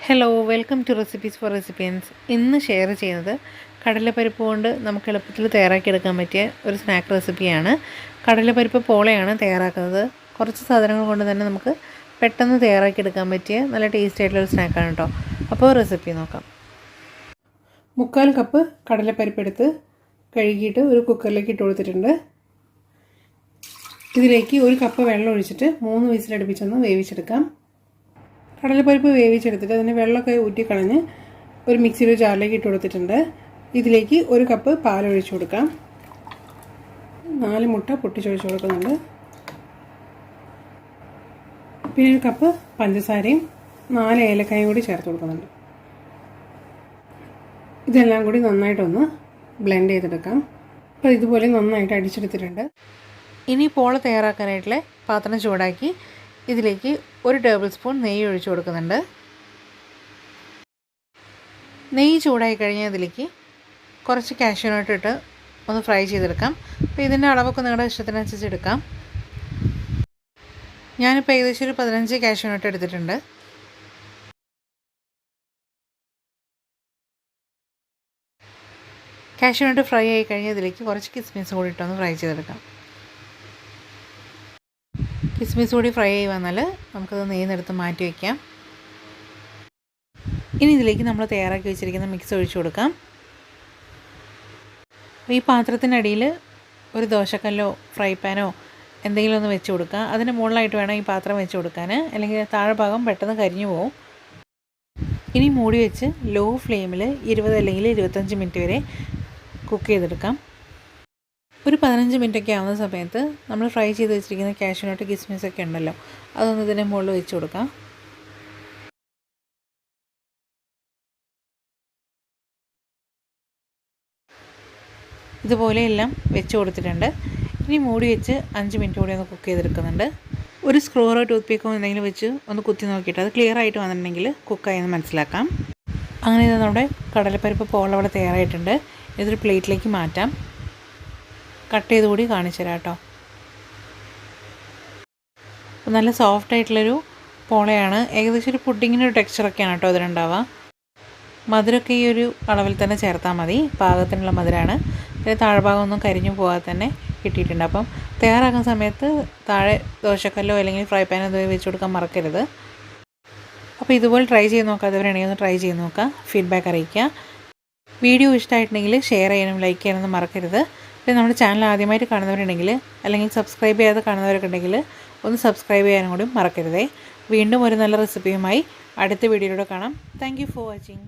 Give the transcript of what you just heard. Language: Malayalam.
Hello welcome to recipes for recipients. ഇന്ന് ഷെയർ ചെയ്യുന്നത് കടലപ്പരിപ്പ് കൊണ്ട് നമുക്ക് എളുപ്പത്തിൽ തയ്യാറാക്കിയെടുക്കാൻ പറ്റിയ ഒരു സ്നാക്ക് റെസിപ്പിയാണ്. കടലപ്പരിപ്പ് പോളയാണ് തയ്യാറാക്കുന്നത്. കുറച്ച് സാധനങ്ങൾ കൊണ്ട് തന്നെ നമുക്ക് പെട്ടെന്ന് തയ്യാറാക്കിയെടുക്കാൻ പറ്റിയ നല്ല ടേസ്റ്റി ആയിട്ടുള്ളൊരു സ്നാക്കാണ് കേട്ടോ. അപ്പോൾ റെസിപ്പി നോക്കാം. 3/4 കപ്പ് കടലപ്പരിപ്പ് എടുത്ത് കഴുകിയിട്ട് ഒരു കുക്കറിലേക്ക് ഇട്ട് കൊടുത്തിട്ടുണ്ട്. ഇതിലേക്ക് 1 കപ്പ് വെള്ളം ഒഴിച്ചിട്ട് 3 വിസിലടുപ്പിച്ചൊന്ന് വേവിച്ചെടുക്കാം. കടലപ്പരിപ്പ് വേവിച്ചെടുത്തിട്ട് അതിന് വെള്ളമൊക്കെ ഊറ്റിക്കളഞ്ഞ് ഒരു മിക്സിയുടെ ജാറിലേക്ക് ഇട്ട് കൊടുത്തിട്ടുണ്ട്. ഇതിലേക്ക് 1 കപ്പ് പാൽ ഒഴിച്ചു കൊടുക്കാം. 4 മുട്ട പൊട്ടിച്ചൊഴിച്ച് കൊടുക്കുന്നുണ്ട്. പിന്നെ 1 കപ്പ് പഞ്ചസാരയും 4 ഏലക്കായും കൂടി ചേർത്ത് കൊടുക്കുന്നുണ്ട്. ഇതെല്ലാം കൂടി നന്നായിട്ടൊന്ന് ബ്ലെൻഡ് ചെയ്തെടുക്കാം. അപ്പോൾ ഇതുപോലെ നന്നായിട്ട് അടിച്ചെടുത്തിട്ടുണ്ട്. ഇനി പോള തയ്യാറാക്കാനായിട്ടുള്ള പാത്രം ചൂടാക്കി ഇതിലേക്ക് 1 ടേബിൾ സ്പൂൺ നെയ്യ് ഒഴിച്ചു കൊടുക്കുന്നുണ്ട്. നെയ്യ് ചൂടായി കഴിഞ്ഞാൽ ഇതിലേക്ക് കുറച്ച് കാഷ്യൂ നട്ട് ഇട്ട് ഒന്ന് ഫ്രൈ ചെയ്തെടുക്കാം. അപ്പോൾ ഇതിൻ്റെ അളവൊക്കെ നിങ്ങളുടെ ഇഷ്ടത്തിനനുസരിച്ച് എടുക്കാം. ഞാനിപ്പോൾ ഏകദേശം ഒരു 15 കാഷ്യൂ നട്ട് എടുത്തിട്ടുണ്ട്. കാഷ്യൂ നട്ട് ഫ്രൈ ആയി കഴിഞ്ഞാൽ ഇതിലേക്ക് കുറച്ച് കിസ്മിസ് കൂടി ഇട്ടൊന്ന് ഫ്രൈ ചെയ്തെടുക്കാം. കിസ്മിസ് കൂടി ഫ്രൈ ആയി വന്നാൽ നമുക്കത് നെയ്യെടുത്ത് മാറ്റി വയ്ക്കാം. ഇനി ഇതിലേക്ക് നമ്മൾ തയ്യാറാക്കി വെച്ചിരിക്കുന്ന മിക്സ് ഒഴിച്ചു കൊടുക്കാം. ഈ പാത്രത്തിനടിയിൽ ഒരു ദോശക്കല്ലോ ഫ്രൈ പാനോ എന്തെങ്കിലും ഒന്ന് വെച്ച് കൊടുക്കുക. അതിന് മുകളിലായിട്ട് വേണം ഈ പാത്രം വെച്ച് കൊടുക്കാൻ, അല്ലെങ്കിൽ താഴെ ഭാഗം പെട്ടെന്ന് കരിഞ്ഞു പോകും. ഇനി മൂടി വെച്ച് ലോ ഫ്ലെയിമിൽ 20 അല്ലെങ്കിൽ 25 മിനിറ്റ് വരെ കുക്ക് ചെയ്തെടുക്കാം. ഒരു 15 മിനിറ്റൊക്കെ ആവുന്ന സമയത്ത് നമ്മൾ ഫ്രൈ ചെയ്ത് വെച്ചിരിക്കുന്ന കാഷ്യൂ നട്ട് കിസ്മിസൊക്കെ ഉണ്ടല്ലോ, അതൊന്ന് ഇതിൻ്റെ മുകളിൽ വെച്ച് കൊടുക്കാം. ഇതുപോലെ എല്ലാം വെച്ച് കൊടുത്തിട്ടുണ്ട്. ഇനി മൂടി വെച്ച് 5 മിനിറ്റ് കൂടി ഒന്ന് കുക്ക് ചെയ്തെടുക്കുന്നുണ്ട്. ഒരു സ്ക്രൂറോ ടൂത്ത് പീക്കോ എന്തെങ്കിലും വെച്ച് ഒന്ന് കുത്തി നോക്കിയിട്ട് അത് ക്ലിയർ ആയിട്ട് വന്നിട്ടുണ്ടെങ്കിൽ കുക്കായെന്ന് മനസ്സിലാക്കാം. അങ്ങനെ ഇത് നമ്മുടെ കടലപ്പരിപ്പ് പോള അവിടെ തയ്യാറായിട്ടുണ്ട്. ഇതൊരു പ്ലേറ്റിലേക്ക് മാറ്റാം. കട്ട് ചെയ്ത് കൂടി കാണിച്ചു തരാം കേട്ടോ. നല്ല സോഫ്റ്റ് ആയിട്ടുള്ളൊരു പോളയാണ്. ഏകദേശം ഒരു പുഡിങ്ങിൻ്റെ ഒരു ടെക്സ്ചറൊക്കെയാണ് കേട്ടോ ഇതിനുണ്ടാവുക. മധുരമൊക്കെ ഈ ഒരു അളവിൽ തന്നെ ചേർത്താൽ മതി. പാകത്തിനുള്ള മധുരമാണ്. പിന്നെ താഴ്ഭാഗം ഒന്നും കരിഞ്ഞു പോകാതെ തന്നെ കിട്ടിയിട്ടുണ്ട്. അപ്പം തയ്യാറാക്കുന്ന സമയത്ത് താഴെ ദോശക്കല്ലോ അല്ലെങ്കിൽ ഫ്രൈ പാനോ എന്തോ വെച്ച് കൊടുക്കാൻ മറക്കരുത്. അപ്പോൾ ഇതുപോലെ ട്രൈ ചെയ്ത് നോക്കാത്തവരാണെങ്കിൽ ഒന്ന് ട്രൈ ചെയ്ത് നോക്കുക. ഫീഡ്ബാക്ക് അറിയിക്കുക. വീഡിയോ ഇഷ്ടമായിട്ടുണ്ടെങ്കിൽ ഷെയർ ചെയ്യാനും ലൈക്ക് ചെയ്യാനൊന്നും മറക്കരുത്. പിന്നെ നമ്മുടെ ചാനൽ ആദ്യമായിട്ട് കാണുന്നവരുണ്ടെങ്കിൽ അല്ലെങ്കിൽ സബ്സ്ക്രൈബ് ചെയ്യാതെ കാണുന്നവരൊക്കെ ഉണ്ടെങ്കിൽ ഒന്ന് സബ്സ്ക്രൈബ് ചെയ്യാനും കൂടി മറക്കരുതേ. വീണ്ടും ഒരു നല്ല റെസിപ്പിയുമായി അടുത്ത വീഡിയോയിലൂടെ കാണാം. Thank you for watching.